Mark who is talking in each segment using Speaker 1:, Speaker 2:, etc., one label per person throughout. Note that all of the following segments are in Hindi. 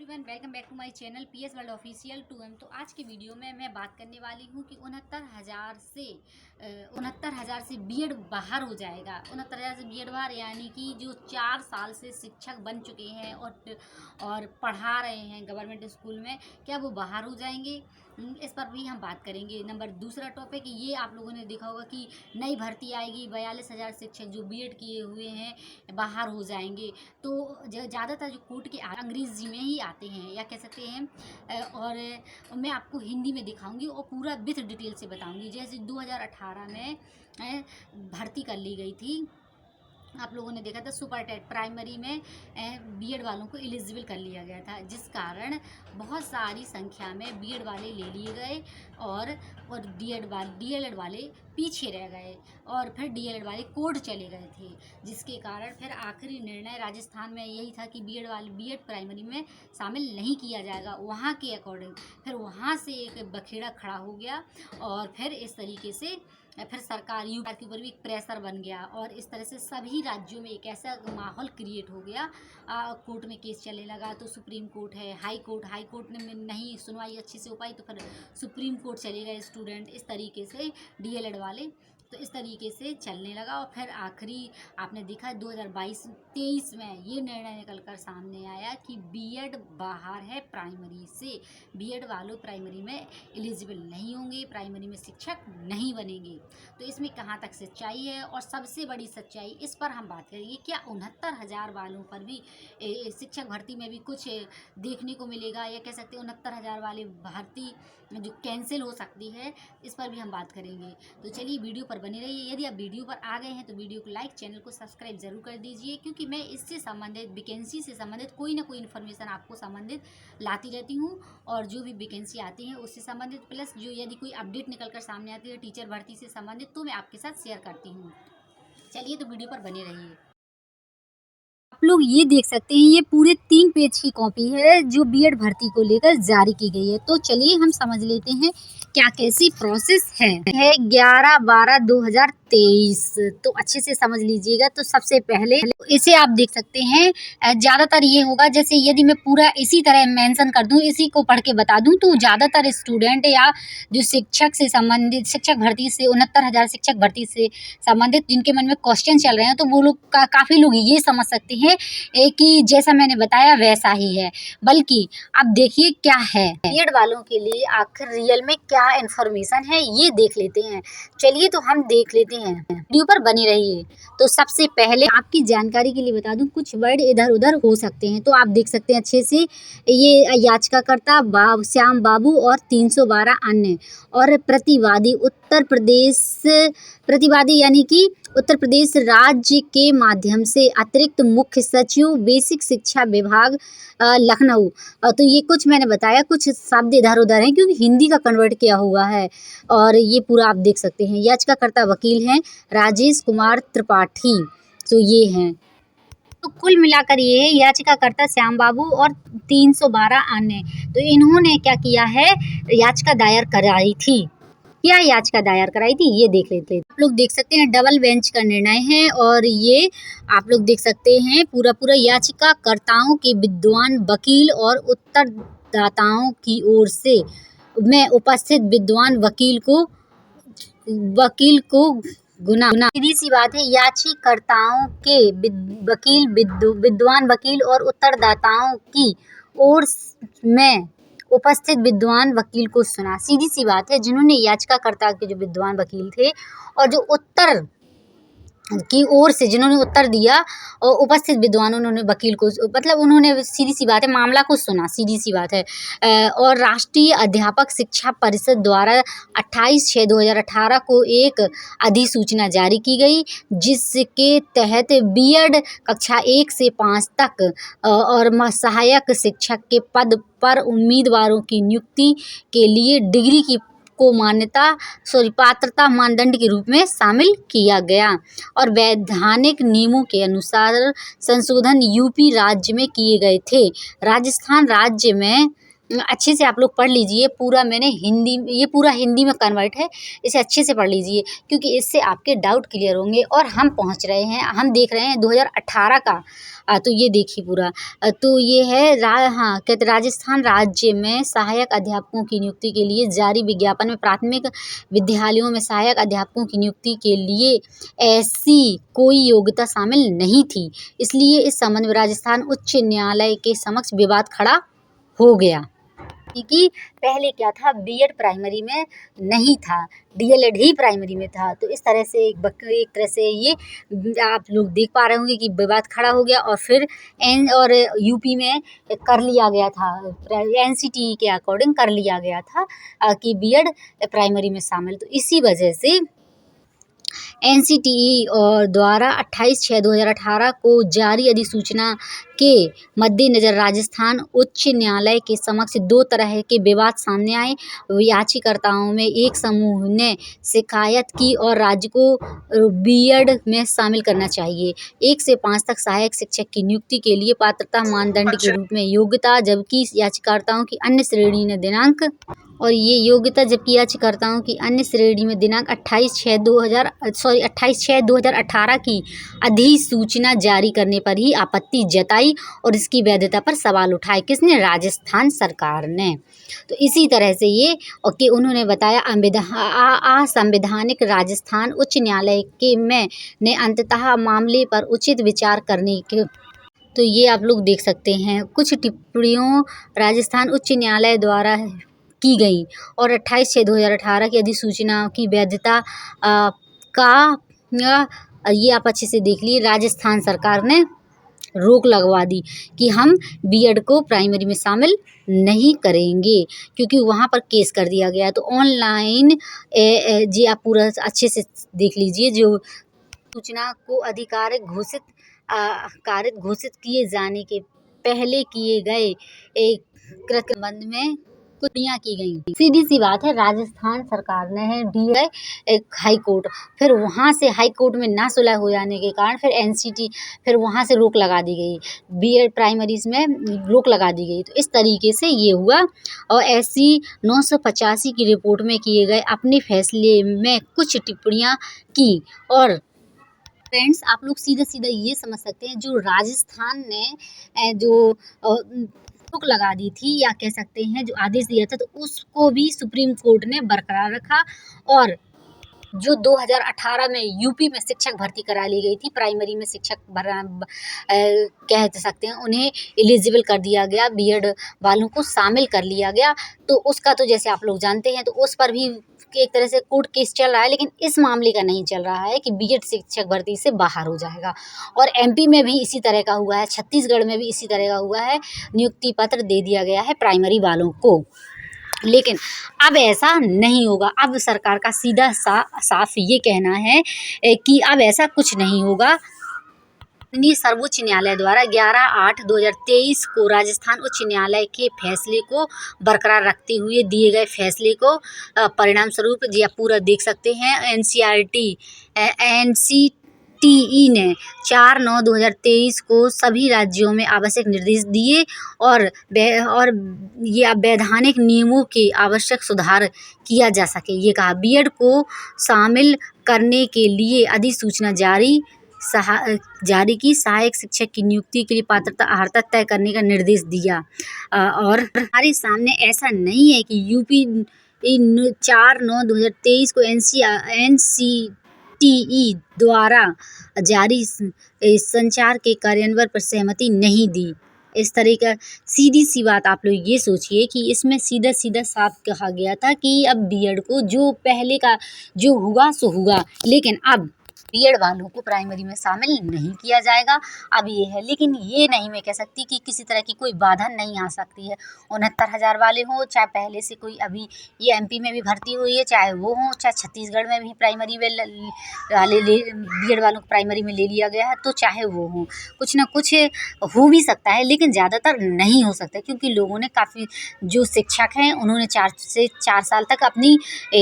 Speaker 1: Everyone, welcome back to my channel PS World official 2M। तो आज की वीडियो में मैं बात करने वाली हूँ कि 69,000 से बीएड बाहर हो जाएगा। 69,000 से बीएड बाहर यानी कि जो 4 साल से शिक्षक बन चुके हैं और पढ़ा रहे हैं गवर्नमेंट स्कूल में, क्या वो बाहर हो जाएंगे? इस पर भी हम बात करेंगे। दूसरा टॉपिक ये, आप लोगों ने देखा होगा कि नई भर्ती आएगी, 42,000 शिक्षक जो बीएड किए हुए हैं बाहर हो जाएंगे। तो ज़्यादातर जो कोर्ट के अंग्रेजी में ही आते हैं या कह सकते हैं, और मैं आपको हिंदी में दिखाऊंगी और पूरा विथ डिटेल से बताऊंगी। जैसे 2018 में भर्ती कर ली गई थी, आप लोगों ने देखा था सुपर टेट प्राइमरी में बीएड वालों को एलिजिबल कर लिया गया था, जिस कारण बहुत सारी संख्या में बीएड वाले ले लिए गए और डीएलएड वाले पीछे रह गए और फिर डीएलएड वाले कोर्ट चले गए थे, जिसके कारण फिर आखिरी निर्णय राजस्थान में यही था कि बीएड प्राइमरी में शामिल नहीं किया जाएगा वहाँ के अकॉर्डिंग। फिर वहाँ से एक बखेड़ा खड़ा हो गया और फिर इस तरीके से फिर सरकार यूपी के ऊपर भी एक प्रेशर बन गया और इस तरह से सभी राज्यों में एक ऐसा माहौल क्रिएट हो गया। कोर्ट में केस चलने लगा तो सुप्रीम कोर्ट है, हाई कोर्ट ने नहीं सुनवाई अच्छी से हो पाई तो फिर सुप्रीम कोर्ट चले गए स्टूडेंट, इस तरीके से डीएलएड वाले। तो इस तरीके से चलने लगा और फिर आखिरी आपने देखा 2022-23 में ये निर्णय निकल कर सामने आया कि बीएड बाहर है प्राइमरी से। बीएड वालों प्राइमरी में एलिजिबल नहीं होंगे, प्राइमरी में शिक्षक नहीं बनेंगे। तो इसमें कहाँ तक सच्चाई है? और सबसे बड़ी सच्चाई इस पर हम बात करेंगे, क्या 69,000 वालों पर भी शिक्षक भर्ती में भी कुछ देखने को मिलेगा, या कह सकते हैं 69,000 वाले भर्ती जो कैंसिल हो सकती है, इस पर भी हम बात करेंगे। तो चलिए वीडियो पर बने रहिए। यदि आप वीडियो पर आ गए हैं तो वीडियो को लाइक, चैनल को सब्सक्राइब जरूर कर दीजिए, क्योंकि मैं इससे संबंधित वैकेंसी से संबंधित कोई ना कोई इन्फॉर्मेशन आपको संबंधित लाती रहती हूँ। और जो भी वैकेंसी आती है उससे संबंधित, प्लस जो यदि कोई अपडेट निकल कर सामने आती है टीचर भर्ती से संबंधित, तो मैं आपके साथ शेयर करती हूँ। चलिए तो वीडियो पर बने रहिए। आप लोग ये देख सकते हैं, ये पूरे 3 पेज की कॉपी है जो बीएड भर्ती को लेकर जारी की गई है। तो चलिए हम समझ लेते हैं क्या कैसी प्रोसेस है 11/12/2023। तो अच्छे से समझ लीजिएगा। तो सबसे पहले इसे आप देख सकते हैं, ज़्यादातर ये होगा, जैसे यदि मैं पूरा इसी तरह मेंशन कर दूं, इसी को पढ़ के बता दूं, तो ज़्यादातर स्टूडेंट या जो शिक्षक से संबंधित, शिक्षक भर्ती से 69,000 शिक्षक भर्ती से संबंधित जिनके मन में क्वेश्चन चल रहे हैं, तो वो लोग काफ़ी लोग ये समझ सकते हैं कि जैसा मैंने बताया वैसा ही है। बल्कि अब देखिए क्या है बीएड वालों के लिए आखिर रियल में क्या इन्फॉर्मेशन है, ये देख लेते हैं। चलिए तो हम देख लेते हैं, वीडियो पर बने रहिए। तो सबसे पहले आपकी जानकारी के लिए बता दूं, कुछ वर्ड इधर उधर हो सकते हैं, तो आप देख सकते हैं अच्छे से। ये याचिकाकर्ता श्याम बाबू और 312 अन्य और प्रतिवादी प्रतिवादी यानी कि उत्तर प्रदेश राज्य के माध्यम से अतिरिक्त मुख्य सचिव बेसिक शिक्षा विभाग लखनऊ। तो ये कुछ मैंने बताया, कुछ शब्द इधर उधर हैं क्योंकि हिंदी का कन्वर्ट किया हुआ है। और ये पूरा आप देख सकते हैं। याचिकाकर्ता वकील हैं राजेश कुमार त्रिपाठी, तो ये हैं। तो कुल मिलाकर ये है याचिकाकर्ता श्याम बाबू और 312 अन्य। तो इन्होंने क्या किया है, याचिका दायर कराई थी। क्या याचिका दायर कराई थी ये देख लेते हैं। आप लोग देख सकते हैं डबल बेंच का निर्णय है, और ये आप लोग देख सकते हैं पूरा याचिकाकर्ताओं के विद्वान वकील और उत्तरदाताओं की ओर से मैं उपस्थित विद्वान वकील को गुना सीधी सी बात है, याचिकाकर्ताओं के विद्वान वकील और उत्तरदाताओं की ओर में उपस्थित विद्वान वकील को सुना। सीधी सी बात है, जिन्होंने याचिकाकर्ता के जो विद्वान वकील थे और जो उत्तर की ओर से जिन्होंने उत्तर दिया और उपस्थित विद्वानों, उन्होंने वकील को, मतलब उन्होंने सीधी सी बात है मामला को सुना, सीधी सी बात है। और राष्ट्रीय अध्यापक शिक्षा परिषद द्वारा 28/6/2018 को एक अधिसूचना जारी की गई, जिसके तहत बीएड कक्षा 1 से 5 तक और सहायक शिक्षक के पद पर उम्मीदवारों की नियुक्ति के लिए डिग्री की को पात्रता मानदंड के रूप में शामिल किया गया। और वैधानिक नियमों के अनुसार संशोधन यूपी राज्य में किए गए थे। राजस्थान राज्य में अच्छे से आप लोग पढ़ लीजिए। पूरा मैंने हिंदी, ये पूरा हिंदी में कन्वर्ट है, इसे अच्छे से पढ़ लीजिए क्योंकि इससे आपके डाउट क्लियर होंगे। और हम पहुंच रहे हैं, हम देख रहे हैं 2018 का। तो ये देखिए पूरा। तो ये है हाँ, कहते राजस्थान राज्य में सहायक अध्यापकों की नियुक्ति के लिए जारी विज्ञापन में प्राथमिक विद्यालयों में सहायक अध्यापकों की नियुक्ति के लिए ऐसी कोई योग्यता शामिल नहीं थी। इसलिए इस संबंध में राजस्थान उच्च न्यायालय के समक्ष विवाद खड़ा हो गया। क्योंकि पहले क्या था, बीएड प्राइमरी में नहीं था, डीएलएड ही प्राइमरी में था। तो इस तरह से एक तरह से ये आप लोग देख पा रहे होंगे कि विवाद खड़ा हो गया। और फिर यूपी में कर लिया गया था, एनसीटी के अकॉर्डिंग कर लिया गया था कि बीएड प्राइमरी में शामिल। तो इसी वजह से एनसीटीई और द्वारा 28/6/2018 को जारी अधिसूचना के मद्देनजर राजस्थान उच्च न्यायालय के समक्ष दो तरह के विवाद सामने आए। याचिकाकर्ताओं में एक समूह ने शिकायत की और राज्य को बीएड में शामिल करना चाहिए। 1 से 5 तक सहायक शिक्षक की नियुक्ति के लिए पात्रता मानदंड के रूप में योग्यता, जबकि याचिकाकर्ताओं की अन्य श्रेणी में दिनांक 28/6/2018 की अधिसूचना जारी करने पर ही आपत्ति जताई और इसकी वैधता पर सवाल उठाए। किसने? राजस्थान सरकार ने। तो इसी तरह से ये कि उन्होंने बताया असंवैधानिक राजस्थान उच्च न्यायालय ने अंततः मामले पर उचित विचार करने के। तो ये आप लोग देख सकते हैं कुछ टिप्पणियों राजस्थान उच्च न्यायालय द्वारा की गई और 28/6/2018 की अधिसूचना की वैधता ये आप अच्छे से देख लिए। राजस्थान सरकार ने रोक लगवा दी कि हम बीएड को प्राइमरी में शामिल नहीं करेंगे क्योंकि वहाँ पर केस कर दिया गया। तो ऑनलाइन जी आप पूरा अच्छे से देख लीजिए। जो सूचना को आधिकारिक घोषित किए जाने के पहले किए गए एक कृत्य संबंध में टिप्पणियां की गई। सीधी सी बात है, राजस्थान सरकार ने दिया एक हाई कोर्ट, फिर वहां से हाई कोर्ट में ना सुलह हो जाने के कारण फिर एनसीटी, फिर वहां से रोक लगा दी गई, बीएड प्राइमरीज में रोक लगा दी गई। तो इस तरीके से ये हुआ। और ऐसी 985 की रिपोर्ट में किए गए अपने फैसले में कुछ टिप्पणियां की। और फ्रेंड्स, आप लोग सीधा सीधा ये समझ सकते हैं, जो राजस्थान ने जो रोक लगा दी थी या कह सकते हैं जो आदेश दिया था, तो उसको भी सुप्रीम कोर्ट ने बरकरार रखा। और जो 2018 में यूपी में शिक्षक भर्ती करा ली गई थी, प्राइमरी में शिक्षक कह सकते हैं, उन्हें एलिजिबल कर दिया गया, बीएड वालों को शामिल कर लिया गया। तो उसका तो जैसे आप लोग जानते हैं, तो उस पर भी एक तरह से कोर्ट केस चल रहा है, लेकिन इस मामले का नहीं चल रहा है कि बीएड शिक्षक भर्ती से बाहर हो जाएगा। और एमपी में भी इसी तरह का हुआ है, छत्तीसगढ़ में भी इसी तरह का हुआ है, नियुक्ति पत्र दे दिया गया है प्राइमरी वालों को। लेकिन अब ऐसा नहीं होगा। अब सरकार का सीधा साफ ये कहना है कि अब ऐसा कुछ नहीं होगा। सर्वोच्च न्यायालय द्वारा 11/8/2023 को राजस्थान उच्च न्यायालय के फैसले को बरकरार रखते हुए दिए गए फैसले को परिणाम स्वरूप जी आप पूरा देख सकते हैं। एनसीटीई ने 4/9/2023 को सभी राज्यों में आवश्यक निर्देश दिए और ये वैधानिक नियमों के आवश्यक सुधार किया जा सके। ये कहा बीएड को शामिल करने के लिए अधिसूचना जारी की, सहायक शिक्षक की नियुक्ति के लिए पात्रता अर्हता तय करने का निर्देश दिया। और हमारे सामने ऐसा नहीं है कि यूपी 4/9/2023 को एनसीटीई द्वारा जारी संचार के कार्यान्वयन पर सहमति नहीं दी। इस तरह का सीधी सी बात आप लोग ये सोचिए कि इसमें सीधा सीधा साफ कहा गया था कि अब बीएड को जो पहले का जो हुआ सो हुआ, लेकिन अब बीएड वालों को प्राइमरी में शामिल नहीं किया जाएगा। अब ये है, लेकिन ये नहीं मैं कह सकती कि किसी तरह की कोई बाधा नहीं आ सकती है। 69,000 वाले हों, चाहे पहले से कोई अभी ये एमपी में भी भर्ती हुई है, चाहे वो हों, चाहे छत्तीसगढ़ में भी प्राइमरी में बीएड वालों को प्राइमरी में ले लिया गया है, तो चाहे वो हों, कुछ ना कुछ हो भी सकता है, लेकिन ज़्यादातर नहीं हो सकता क्योंकि लोगों ने काफ़ी जो शिक्षक हैं उन्होंने 4 से 4 साल तक अपनी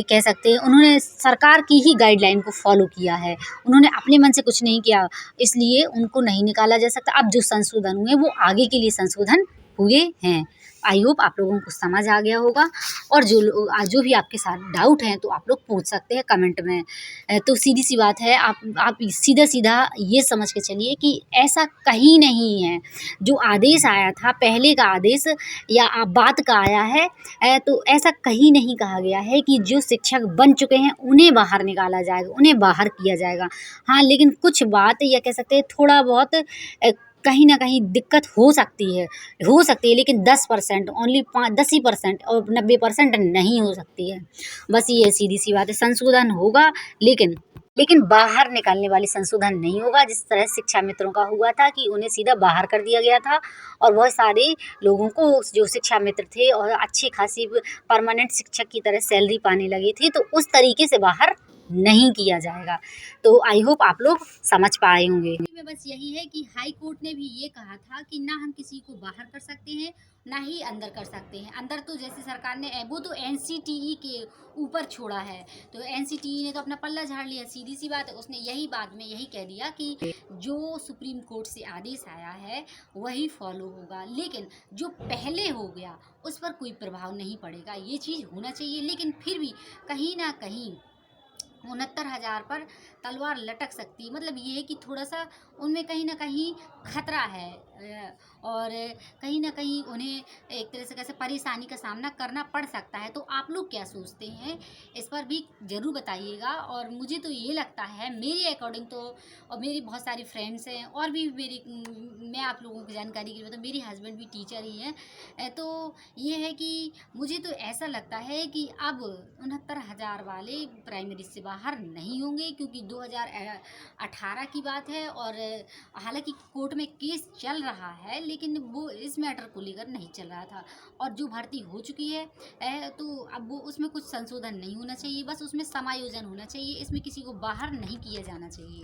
Speaker 1: कह सकते हैं उन्होंने सरकार की ही गाइडलाइन को फॉलो किया है, उन्होंने अपने मन से कुछ नहीं किया, इसलिए उनको नहीं निकाला जा सकता। अब जो संशोधन हुए वो आगे के लिए संशोधन हुए हैं। आई होप आप लोगों को समझ आ गया होगा, और जो भी आपके साथ डाउट हैं तो आप लोग पूछ सकते हैं कमेंट में। तो सीधी सी बात है, आप सीधा-सीधा ये समझ के चलिए कि ऐसा कहीं नहीं है। जो आदेश आया था, पहले का आदेश या बाद का आया है, तो ऐसा कहीं नहीं कहा गया है कि जो शिक्षक बन चुके हैं उन्हें बाहर निकाला जाएगा, उन्हें बाहर किया जाएगा। हाँ, लेकिन कुछ बात या कह सकते हैं थोड़ा बहुत कहीं न कहीं दिक्कत हो सकती है, लेकिन 10% ओनली 10 ही परसेंट और 90% नहीं हो सकती है। बस ये सीधी-सी बात है, संशोधन होगा, लेकिन बाहर निकालने वाली संशोधन नहीं होगा, जिस तरह शिक्षा मित्रों का हुआ था कि उन्हें सीधा बाहर कर दिया गया था, और बहुत सारे लोगों को जो शिक्षा मित्र थे और अच्छी खासी परमानेंट शिक्षक की तरह सैलरी पाने लगे थे, तो उस तरीके से बाहर नहीं किया जाएगा। तो आई होप आप लोग समझ पाए होंगे। में बस यही है कि हाई कोर्ट ने भी ये कहा था कि ना हम किसी को बाहर कर सकते हैं, ना ही अंदर कर सकते हैं। अंदर तो जैसे सरकार ने वो तो एनसीटीई के ऊपर छोड़ा है, तो एनसीटीई ने तो अपना पल्ला झाड़ लिया। सीधी सी बात है, उसने यही बाद में यही कह दिया कि जो सुप्रीम कोर्ट से आदेश आया है वही फॉलो होगा, लेकिन जो पहले हो गया उस पर कोई प्रभाव नहीं पड़ेगा। ये चीज़ होना चाहिए, लेकिन फिर भी कहीं ना कहीं 69,000 पर तलवार लटक सकती है। मतलब ये है कि थोड़ा सा उनमें कहीं ना कहीं खतरा है, और कहीं ना कहीं उन्हें एक तरह से कैसे परेशानी का सामना करना पड़ सकता है। तो आप लोग क्या सोचते हैं इस पर भी ज़रूर बताइएगा। और मुझे तो ये लगता है, मेरे अकॉर्डिंग तो, और मेरी बहुत सारी फ्रेंड्स हैं और भी मैं आप लोगों की जानकारी के लिए बताऊँ, मेरी हस्बैंड भी टीचर ही हैं। तो ये है कि मुझे तो ऐसा लगता है कि अब 69,000 वाले प्राइमरी से बाहर नहीं होंगे, क्योंकि 2018 की बात है, और हालांकि कोर्ट में केस चल रहा है, लेकिन वो इस मैटर को लेकर नहीं चल रहा था। और जो भर्ती हो चुकी है तो अब वो उसमें कुछ संशोधन नहीं होना चाहिए, बस उसमें समायोजन होना चाहिए। इसमें किसी को बाहर नहीं किया जाना चाहिए,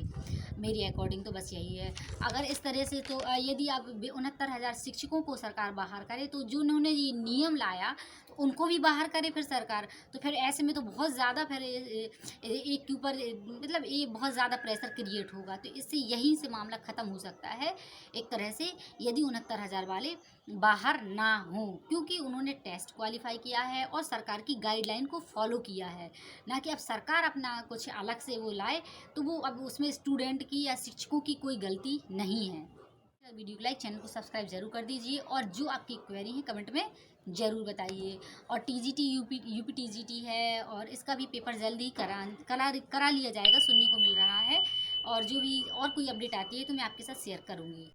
Speaker 1: मेरे अकॉर्डिंग तो बस यही है। अगर इस तरह से तो यदि अब 69,000 शिक्षकों को सरकार बाहर करे, तो जो उन्होंने ये नियम लाया तो उनको भी बाहर करे फिर सरकार, तो फिर ऐसे में तो बहुत ज़्यादा फिर एक के ऊपर मतलब ये बहुत ज़्यादा प्रेशर क्रिएट होगा। तो इससे यहीं से मामला ख़त्म हो सकता है एक तरह से, यदि 69,000 वाले बाहर ना हों, क्योंकि उन्होंने टेस्ट क्वालिफाई किया है और सरकार की गाइडलाइन को फॉलो किया है। ना कि अब सरकार अपना कुछ अलग से वो लाए, तो वो अब उसमें स्टूडेंट की या शिक्षकों की कोई गलती नहीं है। वीडियो को लाइक, चैनल को सब्सक्राइब जरूर कर दीजिए, और जो आपकी क्वेरी है कमेंट में ज़रूर बताइए। और टीजीटी यूपी टीजीटी है, और इसका भी पेपर जल्दी करा लिया जाएगा, सुनने को मिल रहा है। और जो भी और कोई अपडेट आती है तो मैं आपके साथ शेयर करूँगी।